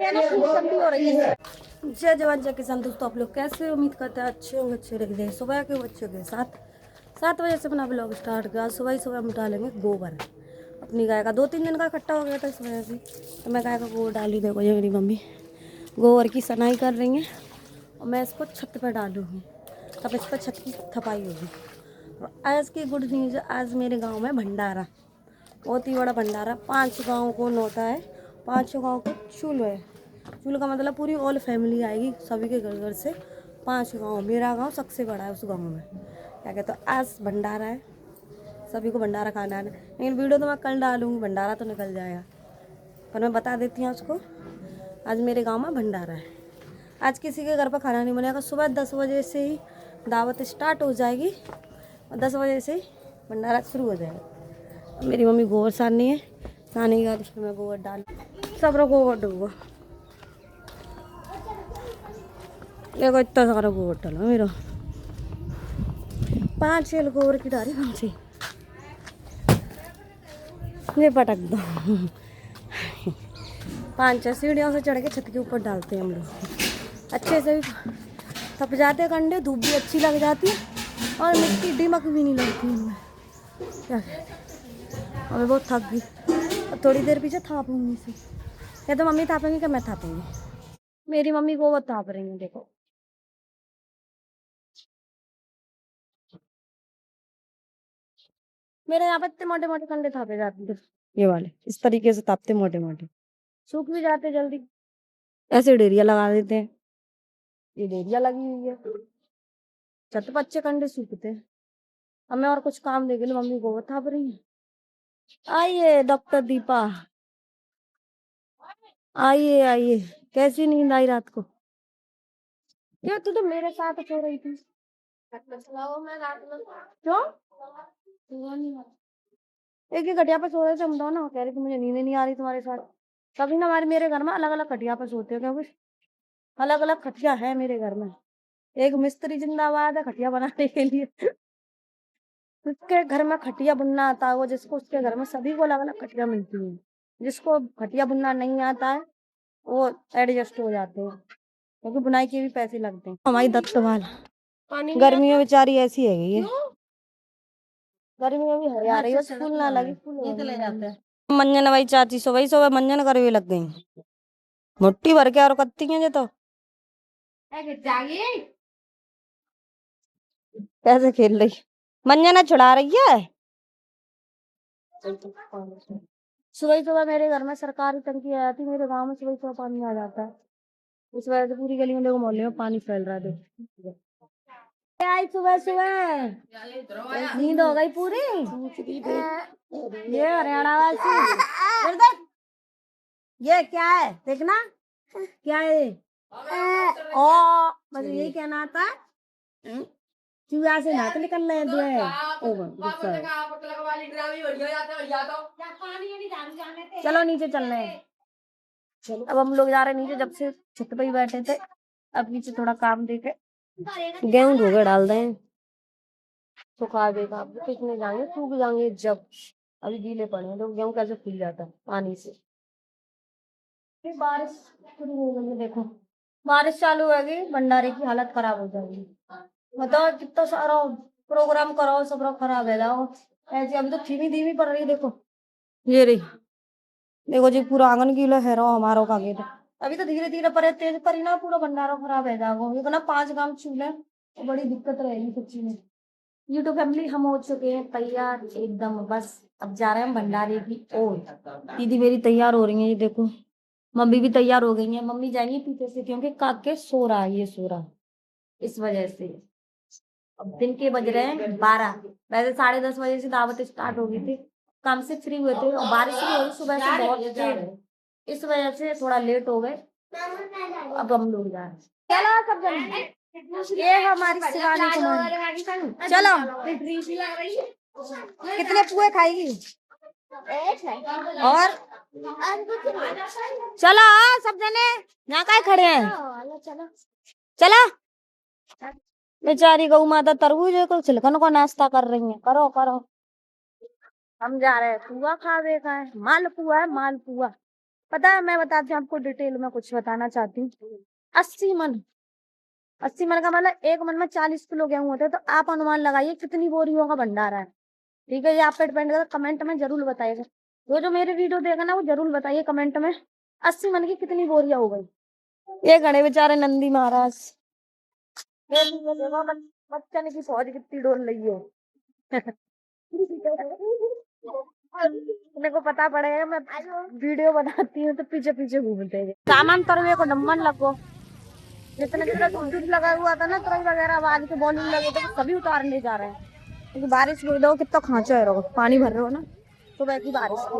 हो रही है। जय जवान जय किसान दोस्तों, आप लोग कैसे? उम्मीद करते हैं अच्छे होंगे, अच्छे रहिए। सुबह के बच्चों के साथ 7 बजे से अपना ब्लॉग स्टार्ट किया। सुबह ही सुबह हम डालेंगे गोबर अपनी गाय का। 2-3 दिन का इकट्ठा हो गया था इस वजह से, तो मैं गाय का गोबर डाली। देखो ये मेरी मम्मी गोबर की सनाई कर रही हैं और मैं इसको छत पर डालूँगी, तब इस पर छत की थपाई होगी। और आज की गुड न्यूज़, आज मेरे गाँव में भंडारा, बहुत ही बड़ा भंडारा। 5 गाँव को न्योता है, 5 गाँव को चूल है। चूल का मतलब पूरी ऑल फैमिली आएगी, सभी के घर घर से 5 गाँव। मेरा गाँव सबसे बड़ा है उस गाँव में। क्या कहते हो, आज भंडारा है, सभी को भंडारा खाना है। लेकिन वीडियो तो मैं कल डालूँगी, भंडारा तो निकल जाएगा, पर मैं बता देती हूँ उसको। आज मेरे गाँव में भंडारा है। आज किसी के घर पर खाना नहीं बनेगा। सुबह 10 बजे से ही दावत स्टार्ट हो जाएगी और 10 बजे से ही भंडारा शुरू हो जाएगा। मेरी मम्मी गोबर साननी है, नहाने के बाद उसमें मैं गोबर डाल सब रो गोबर डूबो। देखो इतना सारा गोबर डाला मेरा, 5 छेल गोबर की डाली कम से। ये पटक दो। 5-6 सीढ़ियों से चढ़ के छत के ऊपर डालते हैं हम लोग। अच्छे से भी थप जाते कंडे, धूप भी अच्छी लग जाती है और मिट्टी डिमक भी नहीं लगती इनमें। क्या हमें बहुत थक गई, अब थोड़ी देर पीछे थापूंगी इसे। या तो मम्मी थापेंगी क्या मैं थापूंगी? मेरी मम्मी को वो थाप रही है, देखो। मेरे यहाँ पे इतने मोटे मोटे कंडे थापे जाते थे, ये वाले इस तरीके से तापते, मोटे मोटे सूख भी जाते जल्दी। ऐसे डेरिया लगा देते हैं, ये डेरिया लगी हुई है, छत पर अच्छे कंडे सूखते हैं। हमें और कुछ काम देखे लो, मम्मी को थाप रही है। आइए डॉक्टर दीपा, आइए आइए। कैसी नींद आई रात को? क्यों, तू तो मेरे साथ सो रही थी। क्यों? एक ही खटिया पे सो रहे थे हम दोनों, कह रही थी मुझे नींद नहीं आ रही तुम्हारे साथ। तभी ना हमारे मेरे घर में अलग अलग खटिया पे सोते हो, क्योंकि अलग अलग खटिया है मेरे घर में। एक मिस्त्री जिंदाबाद है खटिया बनाने के लिए। जिसके घर में खटिया बुनना आता है वो, जिसको उसके घर में सभी को अलग अलग खटिया मिलती है। जिसको खटिया बुनना नहीं आता है वो एडजस्ट हो जाते हैं, क्योंकि बुनाई के भी पैसे लगते हैं। हमारी दत्तवाल गर्मी में बेचारी ऐसी है गई है, गर्मी में भी हरिया रही है, फूल ना लगी फूल चले जाते हैं। मंजन भाई चाची सुबह मंजन करवे लग गई, मुट्ठी भर के और कत्ती है। तो कैसे खेल रही मंजना, छुड़ा रही है। सुबह सुबह मेरे घर में सरकारी टंकी आ जाती है, मेरे गांव में सुबह सुबह पानी आ जाता है। इस वजह से पूरी गली में, देखो मोहल्ले में पानी फैल रहा है। देखो क्या आई सुबह सुबह, नींद हो गई पूरी। ये हरियाणा वासी, इधर देख, ये क्या है देखना, क्या है? ओ बस यही कहना था। चूहा से ना तो निकल रहे चलो नीचे चल रहे हैं। चलो अब हम लोग जा रहे हैं नीचे, जब से छत पे ही बैठे थे। अब नीचे थोड़ा काम देके गेहूं धो के डाल दें, सुखा देगा। अब कितने जाएंगे, सूख जाएंगे जब। अभी गीले पड़े हैं तो गेहूं कैसे फूल जाता है पानी से। फिर बारिश शुरू हो गई है, देखो बारिश चालू होगी, भंडारे की हालत खराब हो जाएगी। बताओ कितना सारा प्रोग्राम कराओ, सब खराब है जाओ ऐसे। अभी तो धीमी धीमी पड़ रही है, देखो ये रही। देखो जी पूरा आंगन गीला है रहा हमारा का गेट। अभी तो धीरे धीरे पड़े, तेज पड़ी ना पूरा भंडारा खराब है जाओ। ये ना 5 गांव चूल्हे तो बड़ी दिक्कत रहेगी सच्ची में। यूट्यूब फैमिली हम हो चुके हैं तैयार एकदम, बस अब जा रहे हैं भंडारे की ओर। दीदी मेरी तैयार हो रही है, ये देखो। मम्मी भी तैयार हो गई है, मम्मी जाएंगी पीछे से, क्योंकि काके सो रहा है, ये सो रहा है इस वजह से। अब दिन के बज रहे हैं 12। वैसे 10:30 बजे से दावत स्टार्ट हो गई थी, काम से फ्री हुए थे और बारिश शुरू हो गई सुबह से बहुत तेज, इस वजह से थोड़ा लेट हो गए। अब हम लोग जा रहे हैं। चलो सब जन, ये हमारी शिवानी कुमारी। चलो कितने पुए खाएगी? और चलो सब जने, यहाँ का खड़े हैं, चलो। बेचारी गौ माता तरबूज को छिलकन को नाश्ता कर रही है, करो करो। हम जा रहे हैं पुआ खा, देखा है मालपुआ है, मालपुआ पता है, मैं बताती हूँ आपको डिटेल में, कुछ बताना चाहती हूँ। 80 मन, 80 मन का मतलब 1 मन में 40 किलो गेहूं होते हैं। तो आप अनुमान लगाइए कितनी बोरियों का भंडारा है। ठीक है, ये आप पे डिपेंड करता है, कमेंट में जरूर बताइएगा। वो जो मेरे वीडियो देगा ना, वो जरूर बताइए कमेंट में 80 मन की कितनी बोरियां हो गई। ये गणे बेचारे नंदी महाराज, देखो बच्चन की फौज कितनी डोल रही है। मेरे को पता पड़ेगा, मैं वीडियो बनाती हूँ तो पीछे पीछे घूमते हैं। सामान तरवे को नंबर लगो, जितने जितना दूध लगा हुआ था ना, तरई वगैरह आवाज के बॉलिंग लगे थे, वो सभी उतार ले जा रहे हैं। क्योंकि बारिश में देखो कितना खांचा है, रहो पानी भर रहे हो ना, सुबह की बारिश की।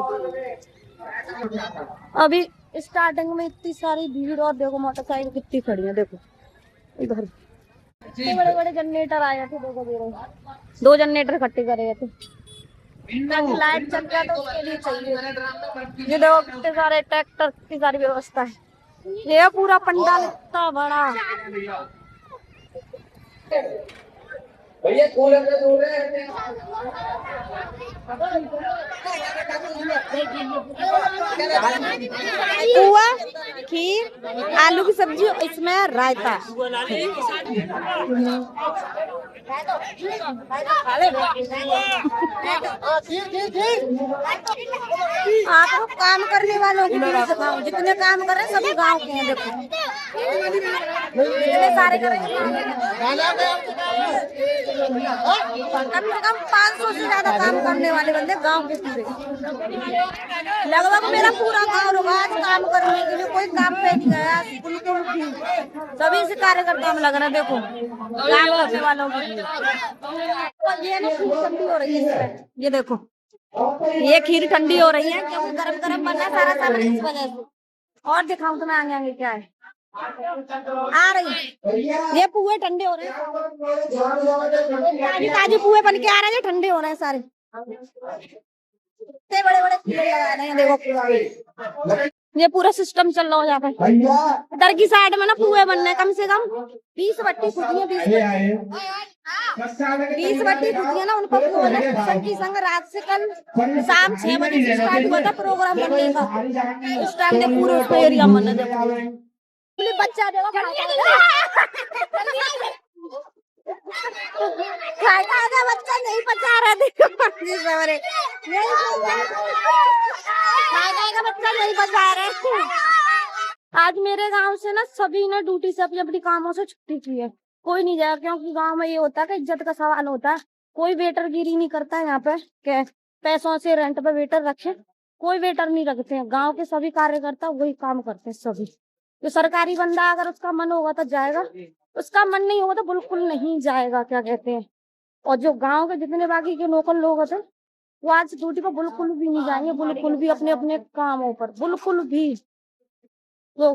अभी स्टार्टिंग में इतनी सारी भीड़, और देखो मोटरसाइकिल कितनी खड़ी है, देखो इधर इतने बड़े बड़े जनरेटर आए थे, देखो दे रहे 2 जनरेटर इकट्ठे करे थे ताकि लाइट चल जाए, तो उसके लिए चाहिए। ये देखो कितने सारे ट्रैक्टर, कितनी सारी व्यवस्था है। ये पूरा पंडाल इतना बड़ा। भैया कूलर में दूर है। पुआ, खीर, आलू की सब्जी, इसमें रायता। आप काम करने वालों की दिखाओ, जितने काम कर रहे हैं सभी गांव के हैं। देखो इतने सारे कर रहे हैं, कम से कम 500 से ज्यादा काम करने वाले बंदे गांव के पूरे। लगभग मेरा पूरा गांव होगा आज काम करने के लिए, कोई काम पे नहीं गया बिल्कुल भी। सभी से कार्यकर्ता में लग रहा है। देखो काम करने वालों के लिए ये ना खीर ठंडी हो रही है। ये देखो ये खीर ठंडी हो रही है क्योंकि गरम गरम बना सारा सामान इस वजह से। और दिखाऊं तो मैं आगे आगे क्या है आ रही। ये पुए ठंडे हो रहे हैं, ताजे पुए बन के आ रहे हैं, ठंडे हो रहे हैं सारे। इतने बड़े बड़े पुए लगा रहे हैं, देखो ये पूरा सिस्टम चल रहा हो जाता है। इधर की साइड में ना पुए बनने हैं, कम से कम 20 बट्टी खुदियां, 20 बट्टी खुदियां ना, उनको संगी संग रात से कल शाम 6 बजे से स्टार्ट हुआ था प्रोग्राम बनने का। उस टाइम में पूरे एरिया में देखो बच्चा देखो बच्चा नहीं पचा रहा, देखो बच्चा नहीं पचा रहे। आज मेरे गांव से ना सभी ने ड्यूटी से अपनी अपनी कामों से छुट्टी की है, कोई नहीं जाएगा। क्योंकि गांव में ये होता है कि इज्जत का सवाल होता है, कोई वेटर गिरी नहीं करता है यहाँ पे के पैसों से रेंट पे वेटर रखे, कोई वेटर नहीं रखते हैं। गांव के सभी कार्यकर्ता वही काम करते हैं सभी। जो सरकारी बंदा अगर उसका मन होगा तो जाएगा, उसका मन नहीं होगा तो बिल्कुल नहीं जाएगा, क्या कहते हैं। और जो गांव के जितने बाकी के लोकल लोग होते हैं वो आज ड्यूटी पर बिल्कुल भी नहीं जाएंगे, बिल्कुल भी अपने अपने कामों पर बिल्कुल भी। तो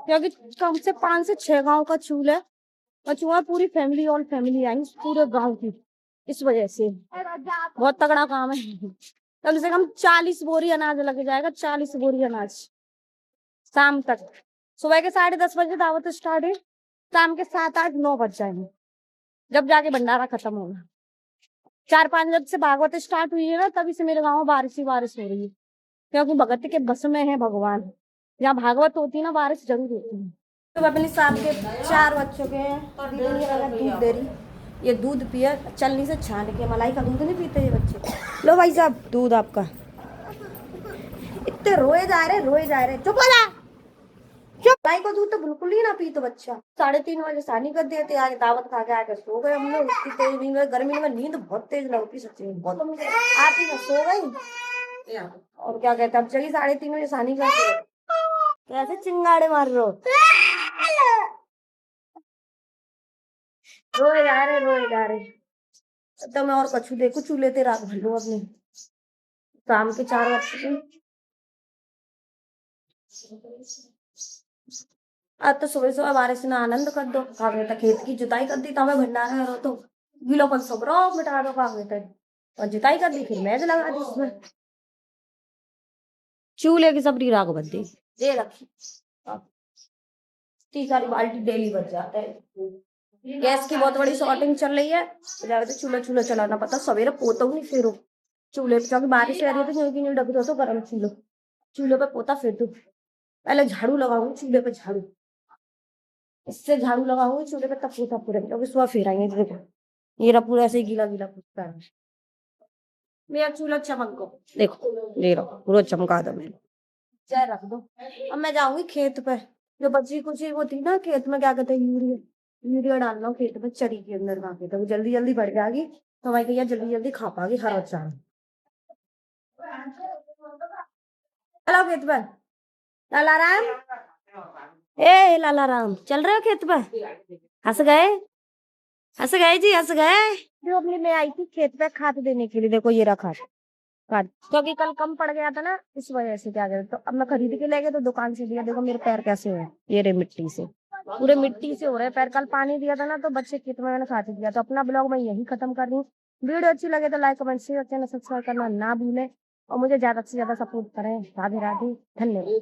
क्योंकि कम से 5 से 6 गांव का चूल है और चूहा पूरी फैमिली ऑल फैमिली आई पूरे गांव की, इस वजह से बहुत तगड़ा काम है। कम से कम 40 बोरी अनाज लग जाएगा, 40 बोरी अनाज शाम तक। सुबह के 10:30 बजे दावत स्टार्ट है, शाम के 7, 8, 9 बज जाएंगे जब जाके भंडारा खत्म होगा। 4-5 जब से भागवत स्टार्ट हुई है ना, तभी से मेरे गाँव में बारिश ही बारिश हो रही है। क्योंकि भगत के बस में है भगवान, जहाँ भागवत होती है ना बारिश जरूर होती है। तो अपने साल के 4 बच्चों के दूध दे रही, ये दूध पिए चलनी से छान के। मलाई का दूध नहीं पीते ये बच्चे। लो भाई साहब दूध आपका। इतने रोए जा रहे चुप हो जा, मलाई को दूध तो बिल्कुल ही ना पी तो बच्चा। 3:30 बजे सानी कर देते, आगे दावत खा के आके सो गए हम लोग। इतनी तेज नींद, गर्मी में नींद बहुत तेज लगती सच्ची में, बहुत आती है। सो गई और क्या कहते अब चली 3:30 बजे सानी करते। कैसे चिंगाड़े मार रहे हो, रोए जा रहे। तो मैं और कछू देखो चूल्हे ते रात भर लो अपने शाम के 4 बजे। आज तो सुबह सुबह बारिश ने आनंद कर दो, खेत की जुताई कर दी, तो हमें भंडारा करो तो गीलोपन सब मिटा दो, और जुताई कर दी, फिर मैज लगा दी उसमें। चूल्हे की सबरी राख बच दी, ये रखी 30 सारी बाल्टी डेली बच जाता है। गैस की बहुत बड़ी शॉर्टिंग चल रही है, तो चूल्हा चलाना पता। सवेरे पोता नहीं फेरो चूल्हे पे, क्योंकि बारिश आ रही है तो नहीं ढक दो तो गर्म चूल्हे पे पोता फेर दो। पहले झाड़ू लगाऊंगी चूल्हे पे, झाड़ू इससे झाड़ू लगाऊंगी चूल्हे पे, तब पोछा पूरा क्योंकि सुबह फिर आएंगे। देखो ये रहा पूरा ऐसे ही गीला गीला पूछता है मेरा चूल्हा चमक गो। देखो ये रहा पूरा चमका दो मैंने, चाय रख दो। अब मैं जाऊंगी खेत पे, जो बची कुछ वो थी ना खेत में, क्या कहते हैं, यूरिया, यूरिया डालना खेत में चरी के अंदर वहां पे, तो वो जल्दी जल्दी बढ़ जाएगी तो हमारी भैया जल्दी जल्दी खा पाएगी हरा चावल। चलो खेत पे लाला राम, ए लाला राम चल रहे हो खेत पे? हंस गए, हंस गए जी, हंस गए। जो अपनी मैं आई थी खेत पे खाद देने के लिए, देखो ये रखा खाद, क्योंकि कल कम पड़ गया था ना, इस वजह से क्या करे, तो अब मैं खरीद के ले गए तो दुकान से दिया। देखो मेरे पैर कैसे हुए, ये रे मिट्टी से, पूरे मिट्टी से हो रहे पैर। कल पानी दिया था ना तो बच्चे खेत में मैंने खाद दिया। तो अपना ब्लॉग मैं यही खत्म कर रही हूँ। वीडियो अच्छी लगे तो like comment share channel subscribe करना ना भूलें, और मुझे ज्यादा से ज्यादा सपोर्ट करें। राधे राधे, धन्यवाद।